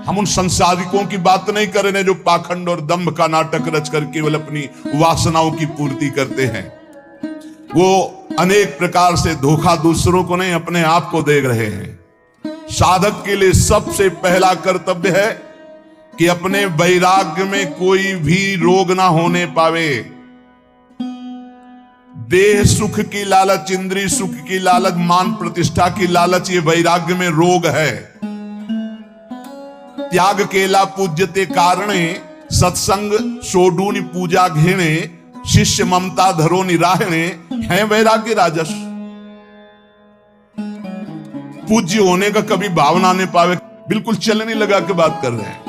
हम उन संसारिकों की बात नहीं कर रहे जो पाखंड और दंभ का नाटक रच कर केवल अपनी वासनाओं की पूर्ति करते हैं। वो अनेक प्रकार से धोखा दूसरों को नहीं, अपने आप को दे रहे हैं। साधक के लिए सबसे पहला कर्तव्य है कि अपने वैराग्य में कोई भी रोग ना होने पावे। देह सुख की लालच, इंद्रिय सुख की लालच, मान प्रतिष्ठा की लालच, ये वैराग्य में रोग है। त्याग केला पूज्यते कारणे, सत्संग सोडूनि पूजा घेणे, शिष्य ममता धरो निराहणे, है वैराग्य राजस। पूज्य होने का कभी भावना नहीं पावे, बिल्कुल चलने लगा के बात कर रहे हैं।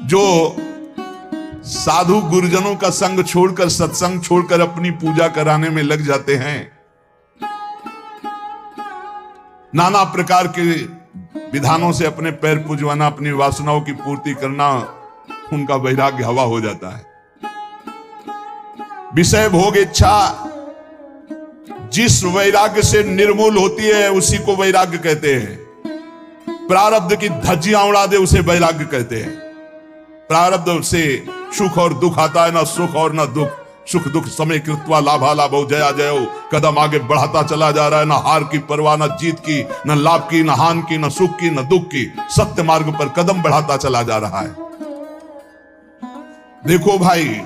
जो साधु गुरुजनों का संग छोड़कर, सत्संग छोड़कर अपनी पूजा कराने में लग जाते हैं, नाना प्रकार के विधानों से अपने पैर पूजवाना, अपनी वासनाओं की पूर्ति करना, उनका वैराग्य हवा हो जाता है। विषय भोग इच्छा जिस वैराग्य से निर्मूल होती है उसी को वैराग्य कहते हैं। प्रारब्ध की धज्जियां उड़ा दे उसे वैराग्य कहते हैं। प्रारब्ध से सुख और दुख आता है, ना सुख और ना दुख। सुख दुख समय कृत्वा लाभा लाभो जया जयो, कदम आगे बढ़ाता चला जा रहा है। ना हार की परवाह, ना जीत की, ना लाभ की, ना हान की, ना सुख की, ना दुख की, सत्य मार्ग पर कदम बढ़ाता चला जा रहा है। देखो भाई,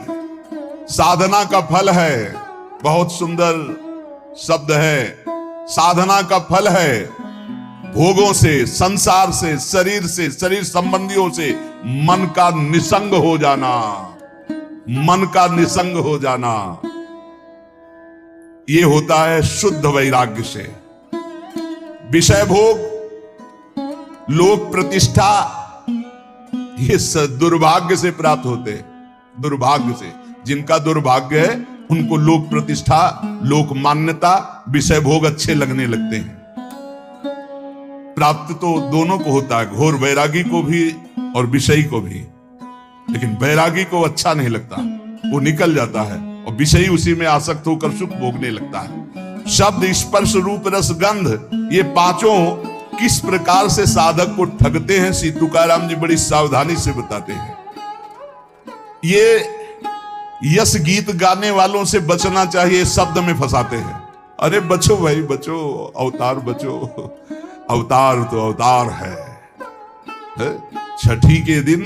साधना का फल है, बहुत सुंदर शब्द है, साधना का फल है भोगों से, संसार से, शरीर संबंधियों से मन का निसंग हो जाना, मन का निसंग हो जाना। यह होता है शुद्ध वैराग्य से। विषय भोग, लोक प्रतिष्ठा, ये दुर्भाग्य से प्राप्त होते हैं। दुर्भाग्य से, जिनका दुर्भाग्य है उनको लोक प्रतिष्ठा, लोक मान्यता, विषय भोग अच्छे लगने लगते हैं। प्राप्त तो दोनों को होता है, घोर वैरागी को भी और विषयी को भी, लेकिन वैरागी को अच्छा नहीं लगता, वो निकल जाता है और विषयी उसी में आसक्त होकर सुख भोगने लगता है। शब्द, स्पर्श, रूप, रस, गंध, ये पांचों किस प्रकार से साधक को ठगते हैं, श्री तुकाराम जी बड़ी सावधानी से बताते हैं। ये यश गीत गाने वालों से बचना चाहिए, शब्द में फंसाते हैं। अरे बचो भाई बचो, अवतार बचो, अवतार तो अवतार है। छठी के दिन,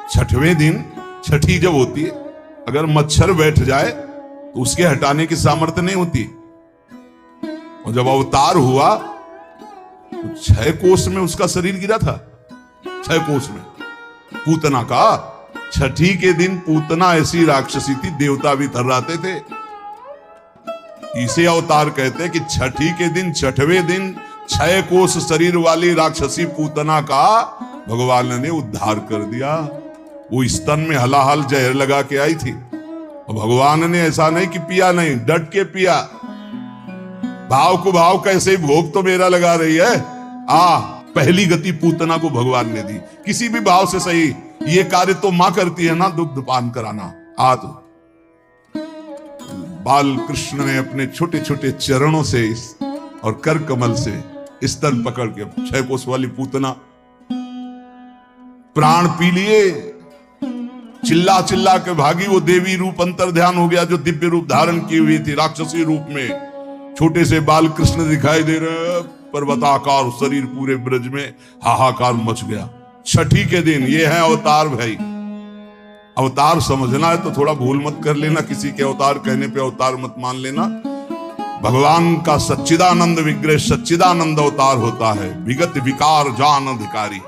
छठवें दिन, छठी जब होती है, अगर मच्छर बैठ जाए तो उसके हटाने की सामर्थ्य नहीं होती। और जब अवतार हुआ तो 6 कोस में उसका शरीर गिरा था, 6 कोस में। पूतना का छठी के दिन, पूतना ऐसी राक्षसी थी, देवता भी थर्राते थे। इसे अवतार कहते हैं कि छठी के दिन, छठवें दिन 6 कोस शरीर वाली राक्षसी पूतना का भगवान ने उद्धार कर दिया। वो स्तन में हलाहल जहर लगा के आई थी और भगवान ने ऐसा नहीं कि पिया नहीं, डट के पिया। भाव को भाव कैसे, भोग तो मेरा लगा रही है। पहली गति पूतना को भगवान ने दी, किसी भी भाव से सही। ये कार्य तो मां करती है ना, दुग्ध पान कराना। तो बाल कृष्ण ने अपने छोटे छोटे चरणों से और कर कमल से स्तन पकड़ के 6 कोस वाली पूतना प्राण पी लिए। चिल्ला चिल्ला के भागी। वो देवी रूप अंतर ध्यान हो गया, जो दिव्य रूप धारण की हुई थी राक्षसी रूप में। छोटे से बाल कृष्ण दिखाई दे रहे, पर्वताकार शरीर, पूरे ब्रज में हाहाकार मच गया। छठी के दिन ये है अवतार भाई। अवतार समझना है तो थोड़ा भूल मत कर लेना, किसी के अवतार कहने पे अवतार मत मान लेना। भगवान का सच्चिदानंद विग्रह सच्चिदानंद अवतार होता है। विगत विकार जान अधिकारी।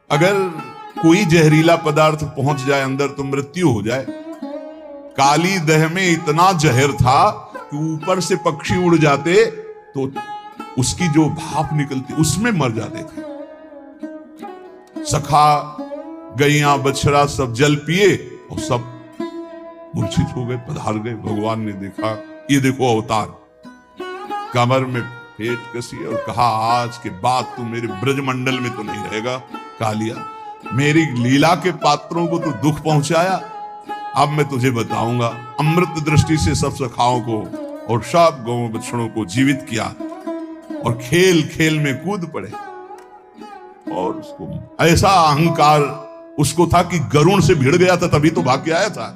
अगर कोई जहरीला पदार्थ पहुंच जाए अंदर तो मृत्यु हो जाए। काली दह में इतना जहर था कि ऊपर से पक्षी उड़ जाते तो उसकी जो भाप निकलती उसमें मर जाते थे। सखा, गैया, बछड़ा सब जल पिए और सब मूर्छित हो गए, पधार गए। भगवान ने देखा, ये देखो अवतार। कमर में पेट कसी और कहा, आज के बाद तू मेरे ब्रजमंडल में तो नहीं रहेगा। कालिया, मेरी लीला के पात्रों को तू दुख पहुंचाया, अब मैं तुझे बताऊंगा। अमृत दृष्टि से सब सखाओं को और सब गौ बछड़ों को जीवित किया। और खेल खेल में कूद पड़े। और उसको ऐसा अहंकार उसको था कि गरुण से भिड़ गया था, तभी तो भाग के आया था।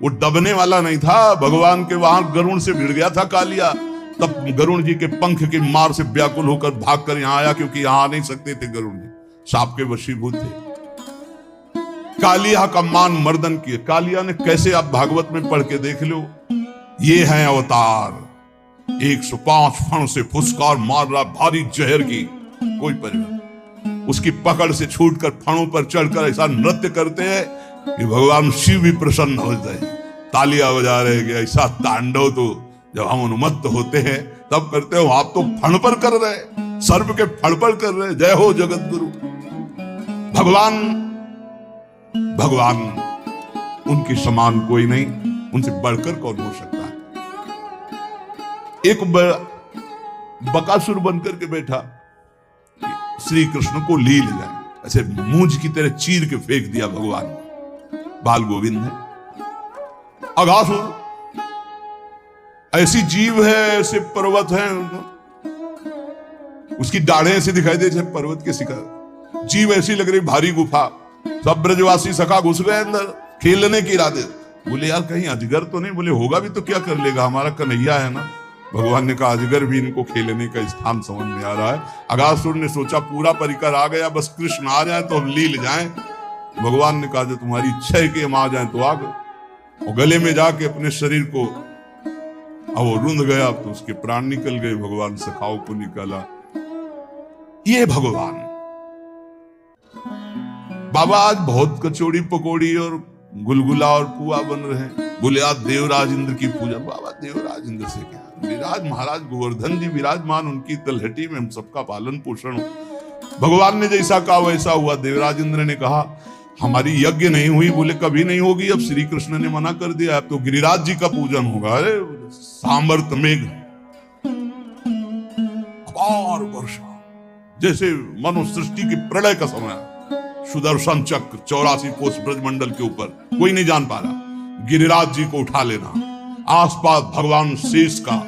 वो दबने वाला नहीं था, भगवान के वहां गरुण से भिड़ गया था कालिया। तब गरुण जी के पंख की मार से व्याकुल होकर भागकर यहां आया, क्योंकि यहां आ नहीं सकते थे गरुण जी, सांप के वशीभूत थे। कालिया का मान मर्दन किए। कालिया ने कैसे, आप भागवत में पढ़ के देख लो, ये है अवतार। 105 फण से फुसकार मार रहा, भारी जहर की कोई परिवार, उसकी पकड़ से छूटकर फणों पर चढ़कर ऐसा नृत्य करते हैं कि भगवान शिव भी प्रसन्न हो जाए। तालियां बजा रहे कि ऐसा तांडव तो जब हम उन्मत्त होते हैं तब करते हो, आप तो फण पर कर रहे, सर्प के फण पर कर रहे। जय हो जगत गुरु। भगवान उनके समान कोई नहीं, उनसे बढ़कर कौन हो सकता है। एक बकासुर बनकर के बैठा, श्री कृष्ण को ली ले जाए, ऐसे मूंज की तरह चीर के फेंक दिया भगवान बाल गोविंद ने। अघासुर ऐसी जीव है, ऐसे पर्वत है, उसकी दाढ़ें ऐसी दिखाई दे जैसे पर्वत के शिखर। जीव ऐसी लग रही भारी गुफा। सब ब्रजवासी सखा घुस गए अंदर खेलने के इरादे। बोले यार कहीं अजगर तो नहीं? बोले होगा भी तो क्या कर लेगा, हमारा कन्हैया है ना। भगवान ने कहा अजगर भी इनको खेलने का स्थान समझ में आ रहा है। अघासुर ने सोचा पूरा परिकर आ गया, बस कृष्ण आ जाए तो हम लील जाएं। भगवान ने कहा जो तुम्हारी इच्छा है कि हम आ जाएं तो आ गए। और गले में जाके अपने शरीर को, अब वो रुंध गया तो उसके प्राण निकल गए। भगवान सखाओं को निकाला। ये भगवान बाबा आज बहुत कचौड़ी पकौड़ी और गुलगुला और पुआ बन रहे हैं। बोले आज देवराज इंद्र की पूजा। बाबा देवराज इंद्र से क्या, विराज महाराज गोवर्धन जी विराजमान, उनकी तलहटी में हम सबका पालन पोषण हो। भगवान ने जैसा कहा वैसा हुआ। देवराज इंद्र ने कहा हमारी यज्ञ नहीं हुई। बोले कभी नहीं होगी, अब श्री कृष्ण ने मना कर दिया, अब तो गिरिराज जी का पूजन होगा। अरे सामर्थ मेघ, अपार वर्षा, जैसे मनु सृष्टि की प्रलय का समय। सुदर्शन चक्र 84 कोस ब्रजमंडल के ऊपर, कोई नहीं जान पा रहा। गिरिराज जी को उठा लेना, आसपास भगवान शेष का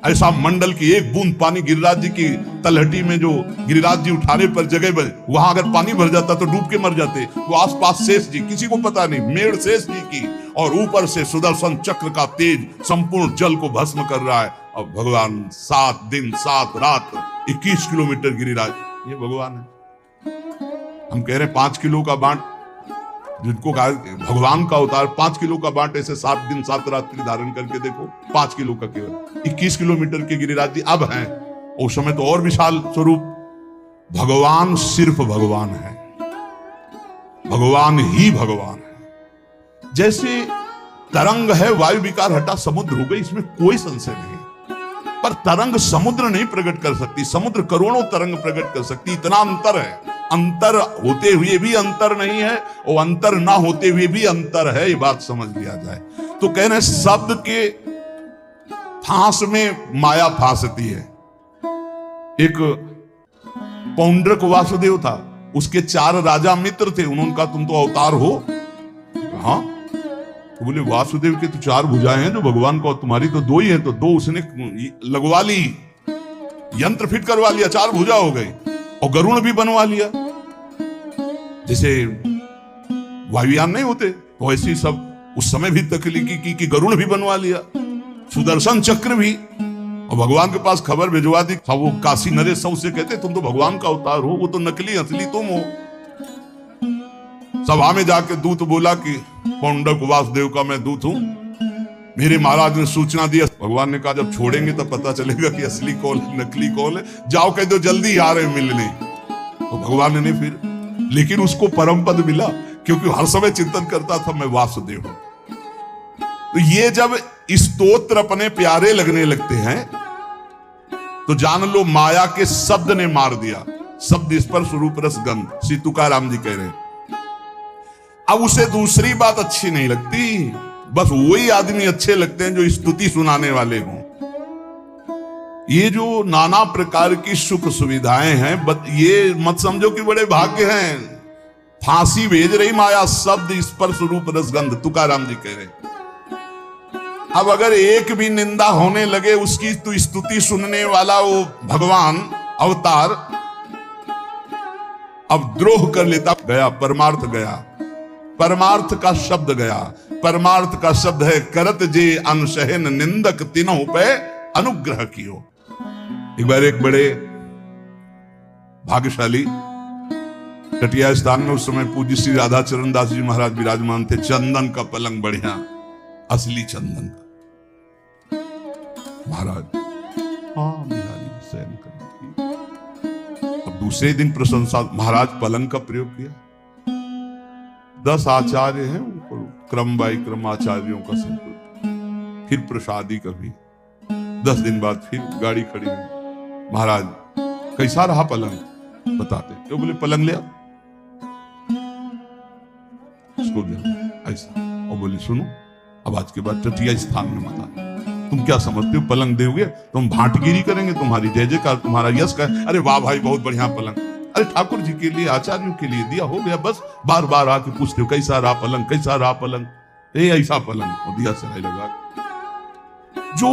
ऐसा मंडल की एक बूंद पानी गिरिराज जी की तलहटी में, जो गिरिराज जी उठाने पर जगह पर, वहां अगर पानी भर जाता तो डूब के मर जाते। वो आसपास शेष जी, किसी को पता नहीं, मेड़ शेष जी की, और ऊपर से सुदर्शन चक्र का तेज संपूर्ण जल को भस्म कर रहा है। और भगवान 7 दिन 7 रात 21 किलोमीटर गिरिराज, ये भगवान है। हम कह रहे 5 किलो का बांट, जिनको कहा भगवान का अवतार 5 किलो का बांट, ऐसे 7 दिन 7 रात्रि धारण करके देखो, 5 किलो का केवल 21 किलोमीटर के गिरिराज जी अब हैं। उस समय तो और विशाल स्वरूप। भगवान सिर्फ भगवान है, भगवान ही भगवान है। जैसे तरंग है, वायु विकार हटा समुद्र हो गई, इसमें कोई संशय नहीं। पर तरंग समुद्र नहीं प्रकट कर सकती, समुद्र करोड़ों तरंग प्रकट कर सकती, इतना अंतर है। अंतर होते हुए भी अंतर नहीं है, और अंतर ना होते हुए भी अंतर है, ये बात समझ लिया जाए तो। कह रहे शब्द के फांस में माया फांसती है। एक पौंड्रक वासुदेव था, उसके 4 राजा मित्र थे। उन्होंने कहा तुम तो अवतार हो। हाँ, तो बोले वासुदेव के तो 4 भुजाएं हैं जो भगवान को, तुम्हारी तो 2 ही है। तो 2 उसने लगवा ली, यंत्र फिट करवा लिया, 4 भुजा हो गई। और गरुण भी बनवा लिया, जैसे वायुयान नहीं होते तो ऐसे ही सब उस समय भी तकलीफ की कि गरुण भी बनवा लिया, सुदर्शन चक्र भी। और भगवान के पास खबर भिजवा दी। वो काशी नरेश से कहते तुम तो भगवान का अवतार हो, वो तो नकली असली तुम हो। सभा में जाके दूत बोला कि पौंडक वासुदेव का मैं दूत हूं, मेरे महाराज ने सूचना दी। भगवान ने कहा जब छोड़ेंगे तब पता चलेगा कि असली कौन है नकली कौन है। जाओ कह दो जल्दी आ रहे मिलने। तो भगवान ने नहीं फिर, लेकिन उसको परम पद मिला, क्योंकि हर समय चिंतन करता था मैं वासुदेव हूं। तो ये जब स्तोत्र अपने प्यारे लगने लगते हैं तो जान लो माया के शब्द ने मार दिया। शब्द स्पर्श रूप रस गंध, श्री तुकाराम जी कह रहे हैं। अब उसे दूसरी बात अच्छी नहीं लगती, बस वही आदमी अच्छे लगते हैं जो स्तुति सुनाने वाले हों। ये जो नाना प्रकार की सुख सुविधाएं हैं, ये मत समझो कि बड़े भाग्य हैं। फांसी भेज रही माया, शब्द स्पर्श रूप रसगंध, तुकाराम जी कह रहे। अब अगर एक भी निंदा होने लगे उसकी, तो स्तुति सुनने वाला वो भगवान अवतार अब द्रोह कर लेता गया, परमार्थ गया, परमार्थ का शब्द गया। परमार्थ का शब्द है करत जे अनशहन निंदक तीनों पे अनुग्रह कियो। एक बार एक बड़े भाग्यशाली टटिया स्थान में उस समय पूज्य श्री राधा चरण दास जी महाराज विराजमान थे। चंदन का पलंग बढ़िया, असली चंदन का। महाराज हाँ बिहारी शयन कर। अब दूसरे दिन प्रशंसा, महाराज पलंग का प्रयोग किया। 10 आचार्य हैं ऊपर, क्रम बाई क्रम आचार्यों का संकुल, फिर प्रसादी कभी। 10 दिन बाद फिर गाड़ी खड़ी हुई। महाराज कैसा रहा पलंग, बताते। क्यों बोले पलंग ले उसको ऐसा। और बोले सुनो, अब आज के बाद टटिया स्थान में मत आना। तुम क्या समझते हो पलंग दोगे तुम भाटगिरी करेंगे, तुम्हारी जय जयकार, तुम्हारा यश का। अरे वाह भाई बहुत बढ़िया पलंग। अरे ठाकुर जी के लिए, आचार्यों के लिए दिया, हो गया बस। बार बार आके पूछते हो कैसा रहा पलंग, कैसा रहा पलंग। ऐसा पलंग और दिया सराय लगा। जो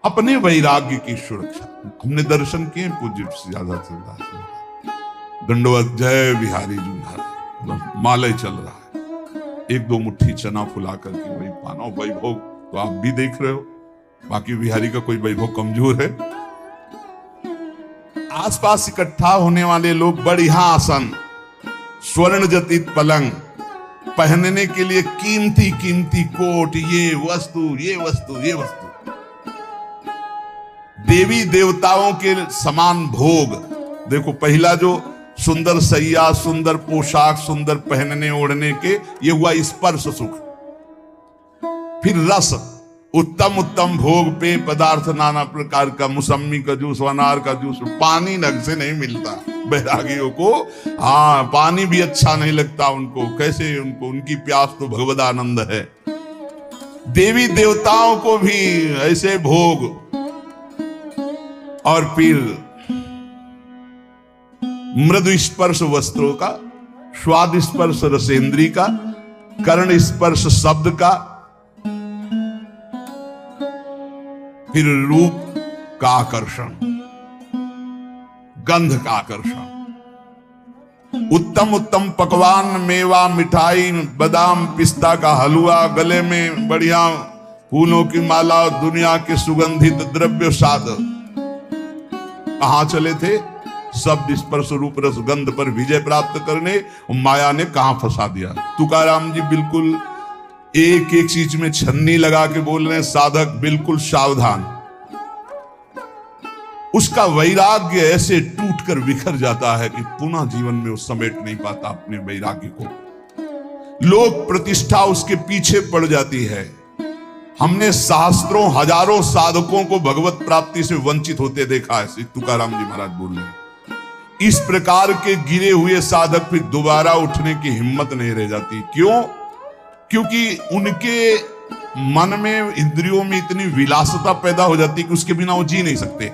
अपने वैराग्य की सुरक्षा, हमने दर्शन किए पूज्य ज्यादा चल रहा है, दंडवत जय बिहारी जी महाराज, मालय चल रहा है। 1-2 मुट्ठी चना फुला करके वही पाना। वैभव तो आप भी देख रहे हो, बाकी बिहारी का कोई वैभव कमजोर है। आसपास इकट्ठा होने वाले लोग बढ़िया आसन, स्वर्ण जटित पलंग, पहनने के लिए कीमती कीमती कोट, ये वस्तु ये वस्तु ये वस्तु, देवी देवताओं के समान भोग। देखो पहला जो सुंदर सैया, सुंदर पोशाक, सुंदर पहनने ओढ़ने के, ये हुआ स्पर्श सुख। फिर रस, उत्तम उत्तम भोग, पेय पदार्थ नाना प्रकार का, मौसम्मी का जूस, अनार का जूस। पानी ढंग से नहीं मिलता बैरागियों को। हाँ पानी भी अच्छा नहीं लगता उनको। कैसे उनको, उनकी प्यास तो भगवदानंद है। देवी देवताओं को भी ऐसे भोग। और फिर मृदु स्पर्श वस्त्रों का, स्वाद स्पर्श रसेंद्री का, कर्ण स्पर्श शब्द का, फिर रूप का आकर्षण, गंध का आकर्षण, उत्तम उत्तम पकवान, मेवा, मिठाई, बादाम, पिस्ता का हलवा, गले में बढ़िया फूलों की माला, दुनिया के सुगंधित द्रव्य साध। कहां चले थे? शब्द स्पर्श रूप रस गंध पर विजय प्राप्त करने। माया ने कहां फंसा दिया। तुकाराम जी बिल्कुल एक एक चीज में छन्नी लगा के बोल रहे हैं, साधक बिल्कुल सावधान। उसका वैराग्य ऐसे टूट कर बिखर जाता है कि पुनः जीवन में वो समेट नहीं पाता अपने वैराग्य को। लोक प्रतिष्ठा उसके पीछे पड़ जाती है। हमने सहस्त्रों हजारों साधकों को भगवत प्राप्ति से वंचित होते देखा है। तुकाराम जी महाराज बोल रहे हैं, इस प्रकार के गिरे हुए साधक फिर दोबारा उठने की हिम्मत नहीं रह जाती। क्यों? क्योंकि उनके मन में, इंद्रियों में इतनी विलासता पैदा हो जाती कि उसके बिना वो जी नहीं सकते।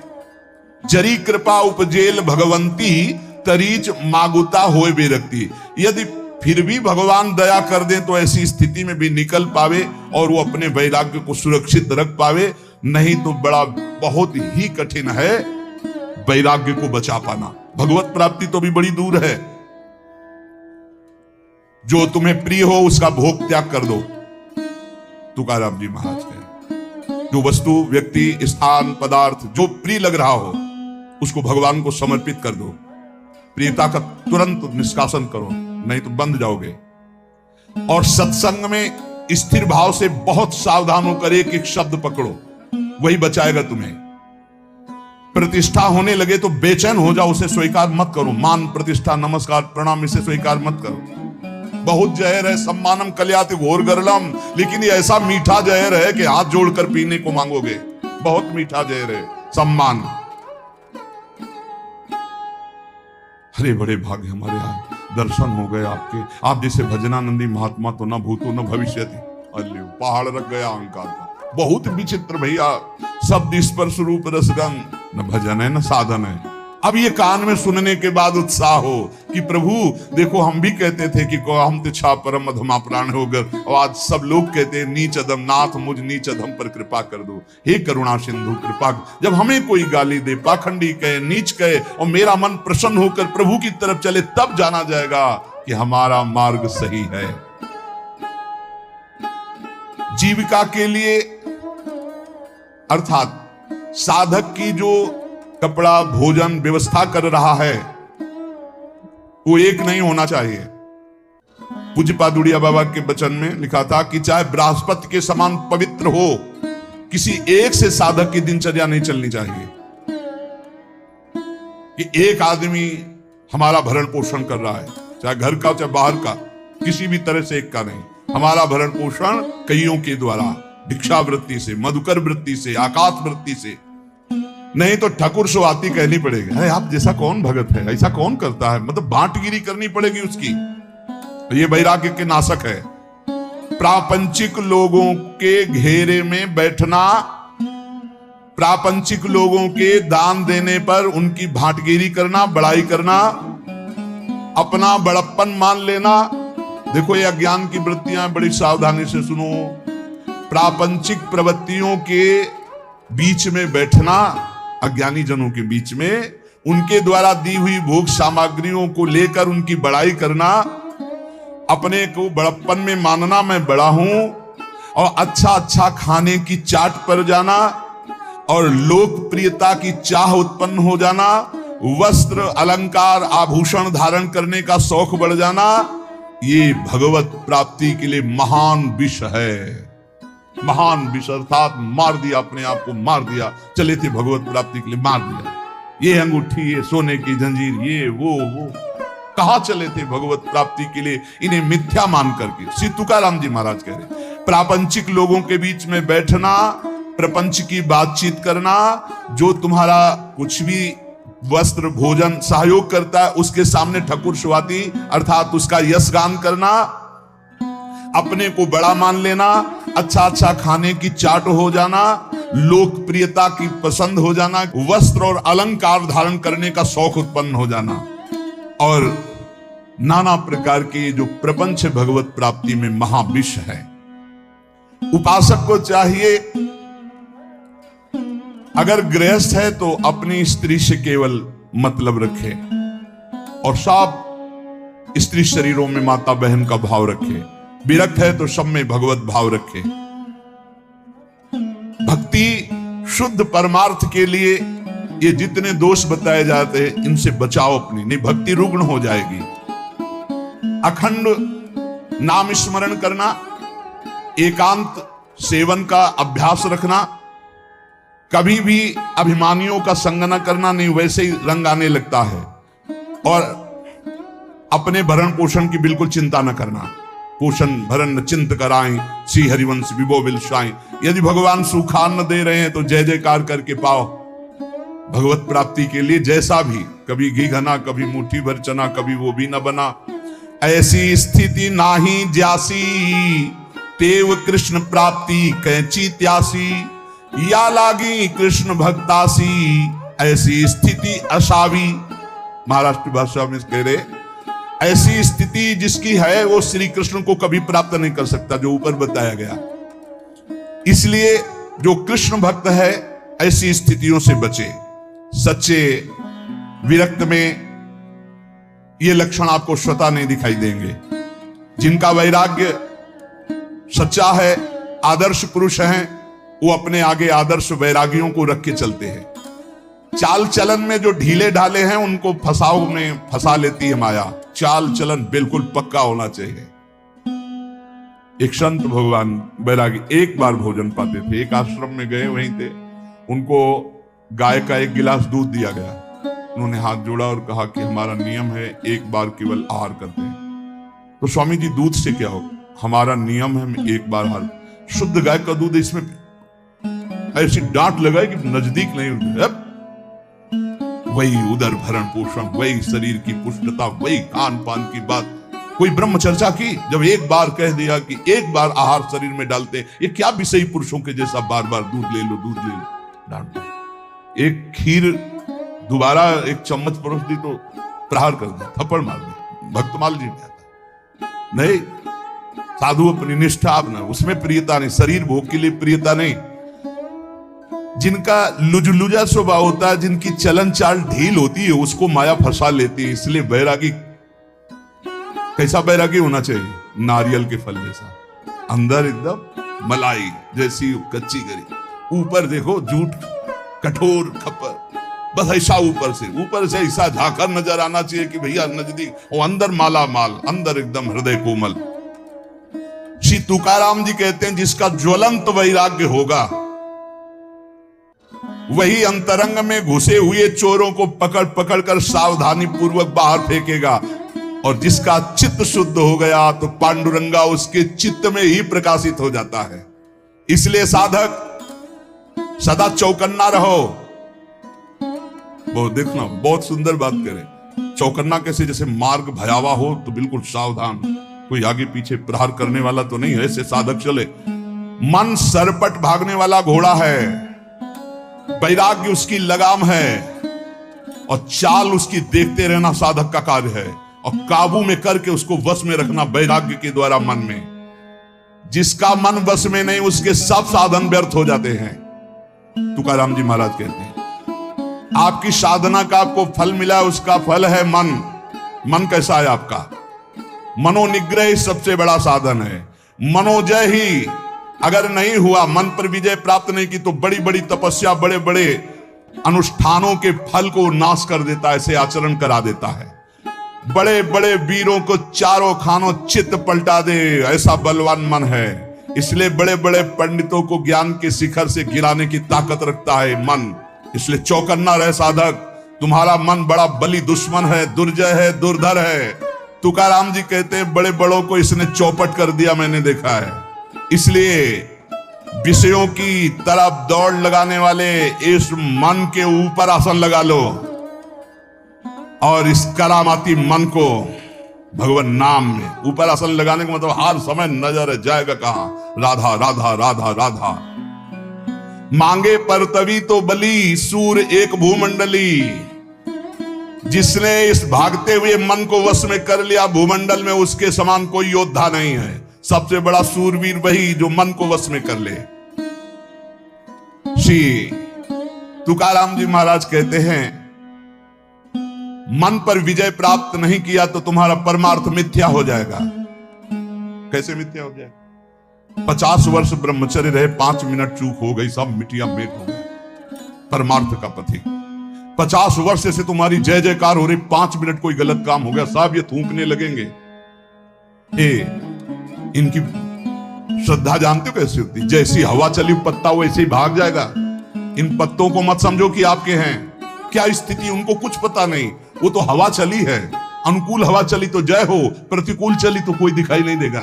जरी कृपा उपजेल भगवंती तरीच मागुता होए बेरखती। यदि फिर भी भगवान दया कर दे तो ऐसी स्थिति में भी निकल पावे और वो अपने वैराग्य को सुरक्षित रख पावे। नहीं तो बड़ा बहुत ही कठिन है वैराग्य को बचा पाना। भगवत प्राप्ति तो भी बड़ी दूर है। जो तुम्हें प्रिय हो उसका भोग त्याग कर दो। तुकाराम जी महाराज कहे, जो वस्तु, व्यक्ति, स्थान, पदार्थ जो प्रिय लग रहा हो उसको भगवान को समर्पित कर दो। प्रियता का तुरंत निष्कासन करो, नहीं तो बंद जाओगे। और सत्संग में स्थिर भाव से बहुत सावधान होकर एक एक शब्द पकड़ो, वही बचाएगा तुम्हें। प्रतिष्ठा होने लगे तो बेचैन हो जाओ, उसे स्वीकार मत करो। मान, प्रतिष्ठा, नमस्कार, प्रणाम, इसे स्वीकार मत करो। बहुत जहर है, सम्मानम कल्याति घोर गरलम। लेकिन ये ऐसा मीठा जहर है कि हाथ जोड़कर पीने को मांगोगे। बहुत मीठा जहर है सम्मान। अरे बड़े भाग्य हमारे यहाँ दर्शन हो गए आपके। आप जैसे भजनानंदी महात्मा तो न भूतो न भविष्यति। अरे पहाड़ रख गया अहंकार का। बहुत विचित्र भैया। शब्द स्पर्श रूप रसगंध, न भजन है न साधन है। अब ये कान में सुनने के बाद उत्साह हो कि प्रभु देखो, हम भी कहते थे कि हम तिछा परम अधमा प्राण होकर, और आज सब लोग कहते हैं नीच अधम नाथ मुझ नीच अधम पर कृपा कर दो, हे करुणा सिंधु कृपा। जब हमें कोई गाली दे, पाखंडी कहे, नीच कहे, और मेरा मन प्रसन्न होकर प्रभु की तरफ चले, तब जाना जाएगा कि हमारा मार्ग सही है। जीविका के लिए अर्थात साधक की जो कपड़ा भोजन व्यवस्था कर रहा है वो एक नहीं होना चाहिए। पूज्य पादुड़िया बाबा के वचन में लिखा था कि चाहे बृहस्पति के समान पवित्र हो, किसी एक से साधक की दिनचर्या नहीं चलनी चाहिए कि एक आदमी हमारा भरण पोषण कर रहा है, चाहे घर का चाहे बाहर का, किसी भी तरह से एक का नहीं। हमारा भरण पोषण कईयों के द्वारा, भिक्षावृत्ति से, मधुकर वृत्ति से, आकाश वृत्ति से, नहीं तो ठाकुर सुवाती कहनी पड़ेगी। अरे आप जैसा कौन भगत है, ऐसा कौन करता है, मतलब बांटगिरी करनी पड़ेगी उसकी। ये वैराग्य के नाशक है। प्रापंचिक लोगों के घेरे में बैठना, प्रापंचिक लोगों के दान देने पर उनकी भांटगिरी करना, बड़ाई करना, अपना बड़प्पन मान लेना। देखो ये अज्ञान की वृत्तियां, बड़ी सावधानी से सुनो। प्रापंचिक प्रवृत्तियों के बीच में बैठना, अज्ञानी जनों के बीच में उनके द्वारा दी हुई भोग सामग्रियों को लेकर उनकी बड़ाई करना, अपने को बड़प्पन में मानना, मैं बड़ा हूं, और अच्छा अच्छा खाने की चाट पर जाना, और लोकप्रियता की चाह उत्पन्न हो जाना, वस्त्र अलंकार आभूषण धारण करने का शौक बढ़ जाना, ये भगवत प्राप्ति के लिए महान विष है। महान विष अर्थात मार दिया, अपने आप को मार दिया, चले थे भगवत प्राप्ति के लिए, मार दिया। ये अंगूठी, ये सोने की जंजीर, ये वो कहां चले थे भगवत प्राप्ति के लिए, इन्हें मिथ्या मान करके। श्री तुकाराम जी महाराज कह रहे, प्रापंचिक लोगों के बीच में बैठना, प्रपंच की बातचीत करना, जो तुम्हारा कुछ भी वस्त्र भोजन सहयोग करता है उसके सामने ठकुर सुवाती अर्थात उसका यशगान करना, अपने को बड़ा मान लेना, अच्छा अच्छा खाने की चाट हो जाना, लोकप्रियता की पसंद हो जाना, वस्त्र और अलंकार धारण करने का शौक उत्पन्न हो जाना, और नाना प्रकार के जो प्रपंच भगवत प्राप्ति में महाविष है। उपासक को चाहिए, अगर गृहस्थ है तो अपनी स्त्री से केवल मतलब रखे, और सब स्त्री शरीरों में माता बहन का भाव रखे। विरक्त है तो सब में भगवत भाव रखे। भक्ति शुद्ध परमार्थ के लिए ये जितने दोष बताए जाते हैं इनसे बचाओ अपनी, नहीं भक्ति रुग्ण हो जाएगी। अखंड नाम स्मरण करना, एकांत सेवन का अभ्यास रखना, कभी भी अभिमानियों का संग न करना, नहीं वैसे ही रंग आने लगता है, और अपने भरण पोषण की बिल्कुल चिंता न करना। पोषण भरण चिंत कराएं, श्री हरिवंश विभो बिलसाएं। यदि भगवान सुखान न दे रहे हैं तो जय जयकार करके पाओ भगवत प्राप्ति के लिए। जैसा भी, कभी घी घना, कभी मुट्ठी भर चना, कभी वो भी न बना। ऐसी स्थिति नाही ज्यासी, तेव कृष्ण प्राप्ति कैची त्यासी, या लागी कृष्ण भक्तासी, ऐसी स्थिति असावी। महाराष्ट्र भाषा में कह रहे, ऐसी स्थिति जिसकी है वो श्री कृष्ण को कभी प्राप्त नहीं कर सकता, जो ऊपर बताया गया। इसलिए जो कृष्ण भक्त है ऐसी स्थितियों से बचे। सच्चे विरक्त में ये लक्षण आपको स्वतः नहीं दिखाई देंगे। जिनका वैराग्य सच्चा है, आदर्श पुरुष हैं, वो अपने आगे आदर्श वैरागियों को रख के चलते हैं। चाल चलन में जो ढीले ढाले हैं उनको फसाव में फंसा लेती है माया। चाल चलन बिल्कुल पक्का होना चाहिए। एक संत भगवान बैरागी एक बार भोजन पाते थे, एक आश्रम में गए, वहीं थे, उनको गाय का एक गिलास दूध दिया गया। उन्होंने हाथ जोड़ा और कहा कि हमारा नियम है एक बार केवल आहार करते हैं। तो स्वामी जी दूध से क्या होगा? हमारा नियम है हम एक बार आहार। शुद्ध गाय का दूध, इसमें ऐसी डांट लगाए कि नजदीक नहीं। वही उदर भरण पोषण, वही शरीर की पुष्टता, वही खान पान की बात। कोई ब्रह्म चर्चा की? जब एक बार कह दिया कि एक बार आहार शरीर में डालते, ये क्या विषयी पुरुषों के जैसा बार बार दूध ले लो, दूध ले लो, डांट दो। एक खीर दोबारा एक चम्मच परोस दी तो प्रहार कर दे, थप्पड़ मार दे। भक्तमाल जी में आता नहीं, साधु अपनी निष्ठा अपना, उसमें प्रियता नहीं, शरीर भोग के लिए प्रियता नहीं। जिनका लुजलुजा स्वभाव होता है, जिनकी चलन चाल ढील होती है, उसको माया फंसा लेती है। इसलिए बैरागी, कैसा बैरागी होना चाहिए? नारियल के फल जैसा, अंदर एकदम मलाई जैसी कच्ची गरी, ऊपर देखो जूठ कठोर खप्पर, बस ऐसा ऊपर से ऐसा झाकर नजर आना चाहिए कि भैया नजदीक, वो अंदर माला माल, अंदर एकदम हृदय कोमल। श्री तुकाराम जी कहते हैं जिसका ज्वलंत वैराग्य होगा वही अंतरंग में घुसे हुए चोरों को पकड़ पकड़ कर सावधानी पूर्वक बाहर फेंकेगा, और जिसका चित्त शुद्ध हो गया तो पांडुरंगा उसके चित्त में ही प्रकाशित हो जाता है। इसलिए साधक सदा चौकन्ना रहो। वो देखना, बहुत सुंदर बात करें, चौकन्ना कैसे? जैसे मार्ग भयावह हो तो बिल्कुल सावधान, कोई आगे पीछे प्रहार करने वाला तो नहीं है, ऐसे साधक चले। मन सरपट भागने वाला घोड़ा है, वैराग्य उसकी लगाम है, और चाल उसकी देखते रहना साधक का कार्य है, और काबू में करके उसको वश में रखना वैराग्य के द्वारा मन में। जिसका मन वश में नहीं उसके सब साधन व्यर्थ हो जाते हैं। तुकाराम जी महाराज कहते हैं आपकी साधना का आपको फल मिला, उसका फल है मन। मन कैसा है आपका? मनोनिग्रह सबसे बड़ा साधन है। मनोजय ही अगर नहीं हुआ, मन पर विजय प्राप्त नहीं की, तो बड़ी बड़ी तपस्या, बड़े बड़े अनुष्ठानों के फल को नाश कर देता है, ऐसे आचरण करा देता है। बड़े बड़े वीरों को चारों खानों चित्त पलटा दे, ऐसा बलवान मन है। इसलिए बड़े बड़े पंडितों को ज्ञान के शिखर से गिराने की ताकत रखता है मन। इसलिए चौकन्ना रहे साधक, तुम्हारा मन बड़ा बली दुश्मन है, दुर्जय है, दुर्धर है। तुकाराम जी कहते हैं बड़े बड़ों को इसने चौपट कर दिया, मैंने देखा है। इसलिए विषयों की तरफ दौड़ लगाने वाले इस मन के ऊपर आसन लगा लो, और इस करामाती मन को भगवान नाम में ऊपर आसन लगाने का मतलब हर समय नजर जाएगा कहां? राधा राधा राधा राधा। मांगे पर तभी तो बली, सूर एक भूमंडली। जिसने इस भागते हुए मन को वश में कर लिया, भूमंडल में उसके समान कोई योद्धा नहीं है। सबसे बड़ा सूरवीर वही जो मन को वश में कर ले। श्री तुकाराम जी महाराज कहते हैं मन पर विजय प्राप्त नहीं किया तो तुम्हारा परमार्थ मिथ्या हो जाएगा। कैसे मिथ्या हो जाएगा? 50 वर्ष ब्रह्मचर्य रहे, 5 मिनट चूक हो गई, सब मिटिया मेट हो गए। परमार्थ का पथिक 50 वर्ष से तुम्हारी जय जयकार हो रही, 5 मिनट कोई गलत काम हो गया, सब ये थूकने लगेंगे। इनकी श्रद्धा जानते हो कैसी होती? जैसी हवा चली पत्ता वैसे ही भाग जाएगा। इन पत्तों को मत समझो कि आपके हैं। क्या स्थिति उनको कुछ पता नहीं, वो तो हवा चली है। अनुकूल हवा चली तो जय हो, प्रतिकूल चली तो कोई दिखाई नहीं देगा।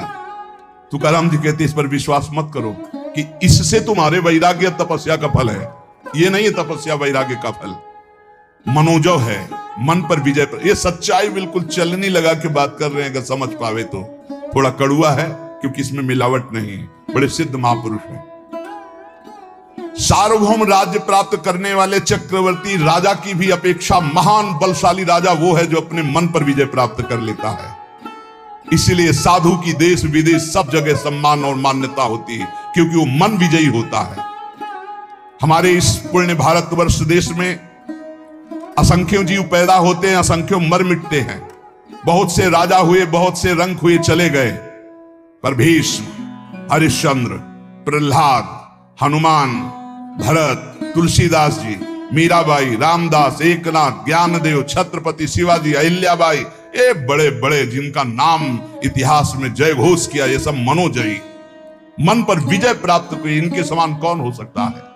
तुकाराम जी कहते इस पर विश्वास मत करो कि इससे तुम्हारे वैराग्य तपस्या का फल है। ये नहीं है तपस्या वैराग्य का फल, मनोजव है, मन पर विजय पर। ये सच्चाई बिल्कुल चलनी लगा के बात कर रहे हैं, अगर समझ पावे तो। थोड़ा कड़ुआ है क्योंकि इसमें मिलावट नहीं है, बड़े सिद्ध महापुरुष हैं। सार्वभौम राज्य प्राप्त करने वाले चक्रवर्ती राजा की भी अपेक्षा महान बलशाली राजा वो है जो अपने मन पर विजय प्राप्त कर लेता है। इसीलिए साधु की देश विदेश सब जगह सम्मान और मान्यता होती है, क्योंकि वो मन विजयी होता है। हमारे इस पुण्य भारतवर्ष देश में असंख्यों जीव पैदा होते हैं, असंख्यों मर मिटते हैं। बहुत से राजा हुए, बहुत से रंक हुए, चले गए, पर भीष्म, हरिश्चंद्र, प्रहलाद, हनुमान, भरत, तुलसीदास जी, मीराबाई, रामदास, एकनाथ, ज्ञानदेव, छत्रपति शिवाजी, अहिल्याबाई, ये बड़े बड़े जिनका नाम इतिहास में जय घोष किया, ये सब मनोजयी, मन पर विजय प्राप्त हुई। इनके समान कौन हो सकता है?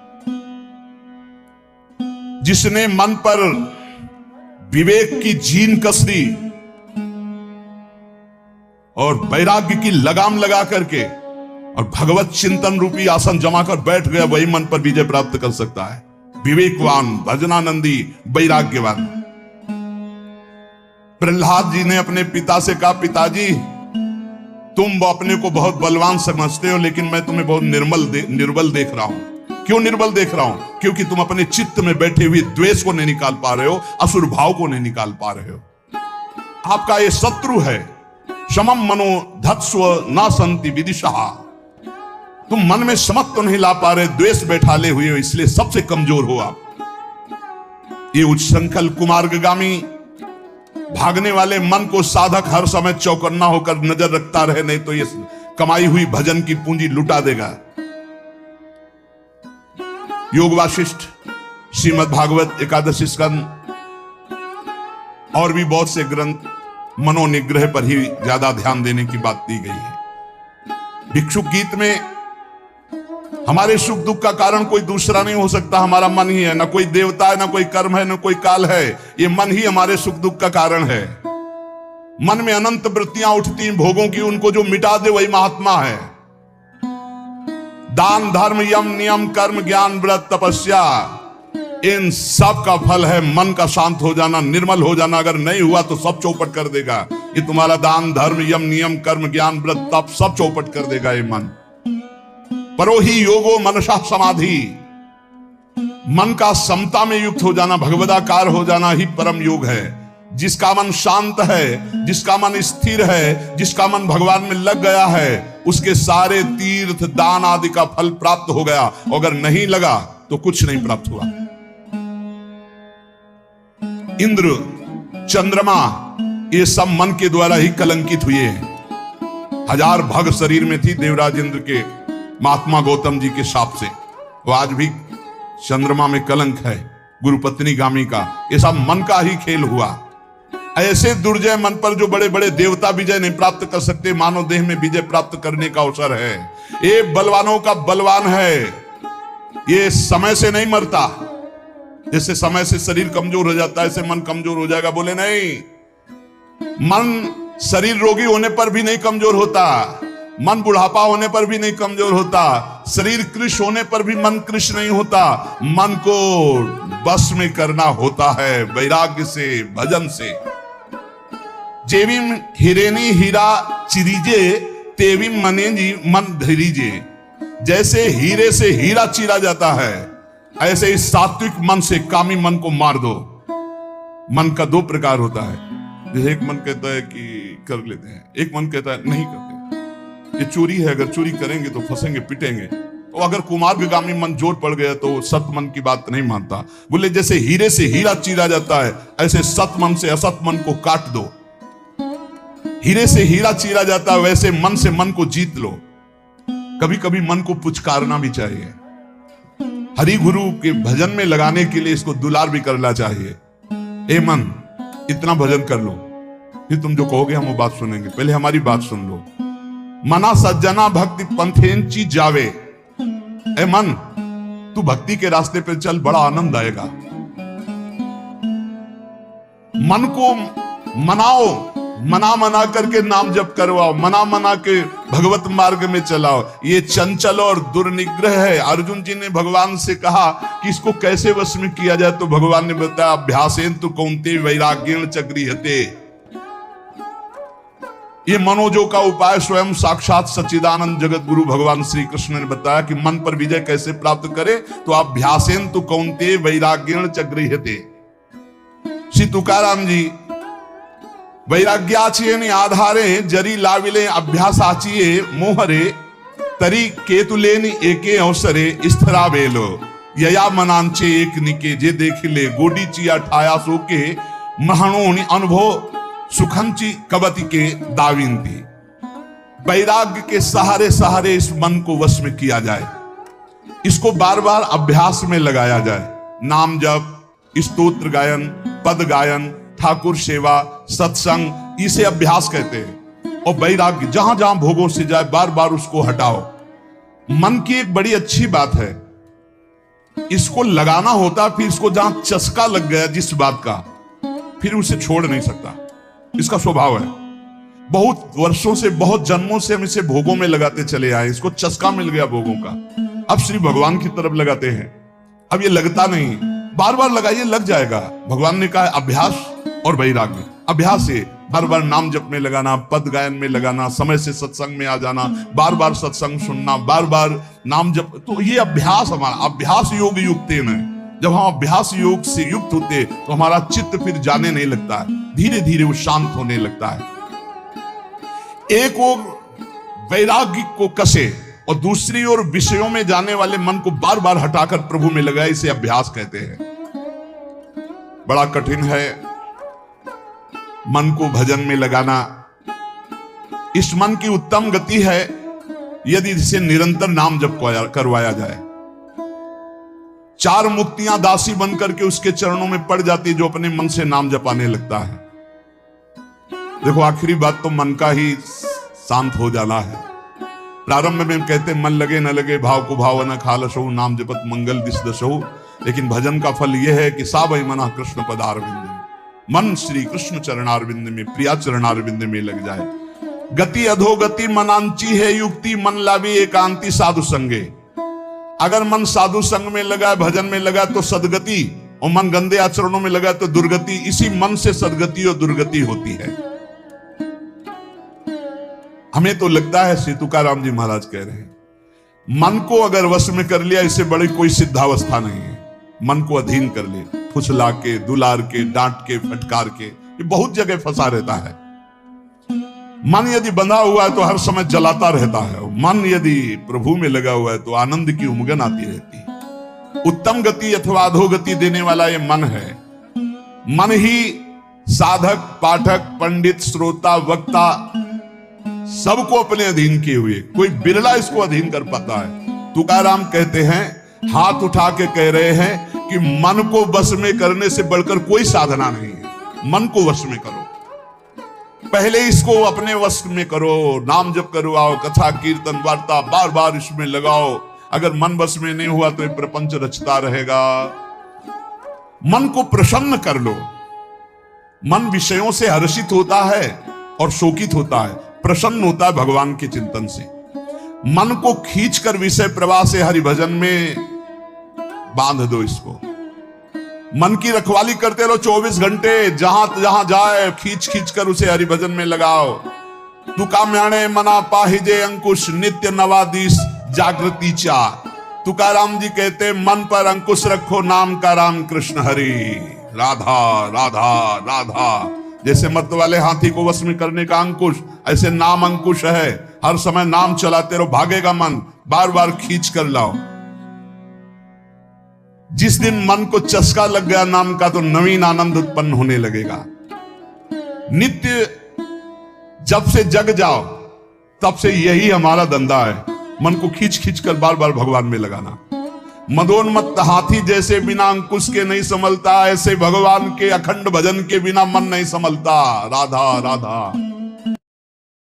जिसने मन पर विवेक की जीन कस दी और वैराग्य की लगाम लगा करके और भगवत चिंतन रूपी आसन जमा कर बैठ गया, वही मन पर विजय प्राप्त कर सकता है। विवेकवान, भजनानंदी, वैराग्यवान। प्रहलाद जी ने अपने पिता से कहा, पिताजी तुम अपने को बहुत बलवान समझते हो, लेकिन मैं तुम्हें बहुत निर्बल देख रहा हूं। क्यों निर्बल देख रहा हूं? क्योंकि तुम अपने चित्त में बैठे हुए द्वेष को नहीं निकाल पा रहे हो, असुर भाव को नहीं निकाल पा रहे हो। आपका ये शत्रु है। समम मनो धत्स्व न संति विदिशा। तुम मन में समत्व नहीं ला पा रहे, द्वेष बैठाले हुए हो, इसलिए सबसे कमजोर हो आप। ये उच्छृंखल कुमार्गगामी भागने वाले मन को साधक हर समय चौकन्ना होकर नजर रखता रहे, नहीं तो ये कमाई हुई भजन की पूंजी लुटा देगा। योग वाशिष्ठ, श्रीमद् भागवत एकादशी स्कंद और भी बहुत से ग्रंथ मनोनिग्रह पर ही ज्यादा ध्यान देने की बात दी गई है। भिक्षुक गीत में हमारे सुख दुख का कारण कोई दूसरा नहीं हो सकता, हमारा मन ही है। ना कोई देवता है, ना कोई कर्म है, ना कोई काल है। ये मन ही हमारे सुख दुख का कारण है। मन में अनंत वृत्तियां उठती भोगों की, उनको जो मिटा दे वही महात्मा है। दान धर्म यम नियम कर्म ज्ञान व्रत तपस्या, इन सब का फल है मन का शांत हो जाना, निर्मल हो जाना। अगर नहीं हुआ तो सब चौपट कर देगा ये तुम्हारा दान धर्म यम नियम कर्म ज्ञान व्रत तप, सब चौपट कर देगा ये मन। परो ही योगो मनसा समाधि, मन का समता में युक्त हो जाना, भगवदाकार हो जाना ही परम योग है। जिसका मन शांत है, जिसका मन स्थिर है, जिसका मन भगवान में लग गया है, उसके सारे तीर्थ दान आदि का फल प्राप्त हो गया। अगर नहीं लगा तो कुछ नहीं प्राप्त हुआ। इंद्र चंद्रमा ये सब मन के द्वारा ही कलंकित हुए हैं। 1000 भग शरीर में थी देवराज इंद्र के महात्मा गौतम जी के शाप से। वो आज भी चंद्रमा में कलंक है गुरुपत्नी गामी का। ये सब मन का ही खेल हुआ। ऐसे दुर्जय मन पर जो बड़े बड़े देवता विजय नहीं प्राप्त कर सकते, मानव देह में विजय प्राप्त करने का अवसर है। ये बलवानों का बलवान है, ये समय से नहीं मरता। जैसे समय से शरीर कमजोर हो जाता है, ऐसे मन कमजोर हो जाएगा। बोले नहीं, मन शरीर रोगी होने पर भी नहीं कमजोर होता, मन बुढ़ापा होने पर भी नहीं कमजोर होता, शरीर कृश होने पर भी मन कृश नहीं होता। मन को बस में करना होता है वैराग्य से, भजन से। जेविम हिरेनी हीरा चिरीजे तेविम मने जी मन धीरीजे। जैसे हीरे से हीरा चीरा जाता है, ऐसे ही सात्विक मन से कामी मन को मार दो। मन का 2 प्रकार होता है। जैसे एक मन कहता है कि कर लेते हैं, एक मन कहता है नहीं करते, ये चोरी है, अगर चोरी करेंगे तो फंसेंगे पिटेंगे। तो अगर कुमार्गामी मन जोर पड़ गया तो सत मन की बात नहीं मानता। बोले जैसे हीरे से हीरा चीरा जाता है, ऐसे सत मन से असत मन को काट दो। हीरे से हीरा चीरा जाता है, वैसे मन से मन को जीत लो। कभी कभी मन को पुचकारना भी चाहिए। हरि गुरु के भजन में लगाने के लिए इसको दुलार भी करना चाहिए। ए मन, इतना भजन कर लो, फिर तुम जो कहोगे हम वो बात सुनेंगे। पहले हमारी बात सुन लो। मना सज्जना भक्ति पंथेंची जावे। ए मन, तू भक्ति के रास्ते पे चल, बड़ा आनंद आएगा। मन को मनाओ, मना करके नाम जप करवाओ, मना के भगवत मार्ग में चलाओ। ये चंचल और दुर्निग्रह है। अर्जुन जी ने भगवान से कहा कि इसको कैसे वश में किया जाए, तो भगवान ने बताया अभ्यासेन तु कौन्तेय वैराग्येण च गृह्यते। ये मनोजो का उपाय स्वयं साक्षात सच्चिदानंद जगत गुरु भगवान श्री कृष्ण ने बताया कि मन पर विजय कैसे प्राप्त करे, तो अभ्यासेन तु कौन्तेय वैराग्येण च गृह्यते। श्री तुकाराम जी वैराग्याचिये आधारे जरी लाविले अभ्यासाचिये मोहरे तरी केतुलेनि एके अवसरे स्थिरा बेलो यया मनांचे एक निके जे देखिले गोडी चिया ठाया सोके महणोनि अनुभव सुखंची कवति के दाविंती। वैराग्य के सहारे सहारे इस मन को वश में किया जाए, इसको बार बार अभ्यास में लगाया जाए। नाम जप, स्तोत्र गायन, पद गायन, ठाकुर सेवा, सत्संग, इसे अभ्यास कहते हैं। और वैराग्य जहां जहां भोगों से जाए बार बार उसको हटाओ। मन की एक बड़ी अच्छी बात है, इसको लगाना होता, फिर इसको जहां चस्का लग गया जिस बात का, फिर उसे छोड़ नहीं सकता। इसका स्वभाव है। बहुत वर्षों से, बहुत जन्मों से हम इसे भोगों में लगाते चले आए, इसको चस्का मिल गया भोगों का। अब श्री भगवान की तरफ लगाते हैं। अब ये लगता नहीं, बार बार लगाइए, लग जाएगा। भगवान ने कहा अभ्यास और वैराग्य। अभ्यास है, बार बार नाम जप में लगाना, पद गायन में लगाना, समय से सत्संग में आ जाना, बार बार सत्संग सुनना, बार बार नाम जप। तो ये अभ्यास, हमारा अभ्यास योग युक्तेन है। जब हम अभ्यास योग से युक्त होते तो हमारा चित्त फिर जाने नहीं लगता है, धीरे धीरे वो शांत होने लगता है। एक ओर वैराग्य को कसे और दूसरी ओर विषयों में जाने वाले मन को बार बार हटाकर प्रभु में लगाए, इसे अभ्यास कहते हैं। बड़ा कठिन है मन को भजन में लगाना। इस मन की उत्तम गति है यदि इसे निरंतर नाम जप करवाया जाए। 4 मुक्तियां दासी बनकर के उसके चरणों में पड़ जाती जो अपने मन से नाम जपाने लगता है। देखो, आखिरी बात तो मन का ही शांत हो जाना है। प्रारंभ में कहते मन लगे न लगे भाव को भाव न खालसो, नाम जपत मंगल दिस दशो। लेकिन भजन का फल यह है कि सावई मना कृष्ण पदारविंद, मन श्री कृष्ण चरणारविंद में, प्रिया चरणारविंद में लग जाए। गति अधोगति मनांची है युक्ति, मन लावी एकांति साधु संगे। अगर मन साधु संग में लगा, भजन में लगा तो सदगति, और मन गंदे आचरणों में लगा तो दुर्गति। इसी मन से सदगति और दुर्गति होती है। हमें तो लगता है, श्री तुकाराम जी महाराज कह रहे हैं, मन को अगर वश में कर लिया, इससे बड़ी कोई सिद्धावस्था नहीं है। मन को अधीन कर ले, फुसला के, दुलार के, डांट के, फटकार के, ये बहुत जगह फंसा रहता है। मन यदि बंधा हुआ है तो हर समय जलाता रहता है। मन यदि प्रभु में लगा हुआ है तो आनंद की उमगन आती रहती है। उत्तम गति अथवा अधोगति देने वाला ये मन है। मन ही साधक, पाठक, पंडित, श्रोता, वक्ता सबको अपने अधीन किए हुए, कोई बिरला इसको अधीन कर पाता है। तुकाराम कहते हैं, हाथ उठा के कह रहे हैं कि मन को वश में करने से बढ़कर कोई साधना नहीं है। मन को वश में करो, पहले इसको अपने वश में करो, नाम जप करवाओ, कथा कीर्तन वार्ता बार बार इसमें लगाओ। अगर मन वश में नहीं हुआ तो ये प्रपंच रचता रहेगा। मन को प्रसन्न कर लो। मन विषयों से हर्षित होता है और शोकित होता है, प्रसन्न होता है भगवान के चिंतन से। मन को खींचकर विषय प्रवाह से हरिभजन में बांध दो। इसको मन की रखवाली करते रहो 24 घंटे, जहां जहां जाए खींच खींच कर उसे हरिभजन में लगाओ। तुकाम्याणे मना पाहिजे अंकुश, नित्य नवादिश जागृति चा। तुकाराम जी कहते, मन पर अंकुश रखो, नाम का राम कृष्ण हरि, राधा राधा राधा। जैसे मत वाले हाथी को वश में करने का अंकुश, ऐसे नाम अंकुश है। हर समय नाम चलाते रहो, भागेगा मन, बार बार खींच कर लाओ। जिस दिन मन को चस्का लग गया नाम का तो नवीन आनंद उत्पन्न होने लगेगा। नित्य जब से जग जाओ तब से यही हमारा धंधा है, मन को खींच खींच कर बार बार भगवान में लगाना। मदोन्मत्त हाथी जैसे बिना अंकुश के नहीं संभलता, ऐसे भगवान के अखंड भजन के बिना मन नहीं संभलता। राधा राधा।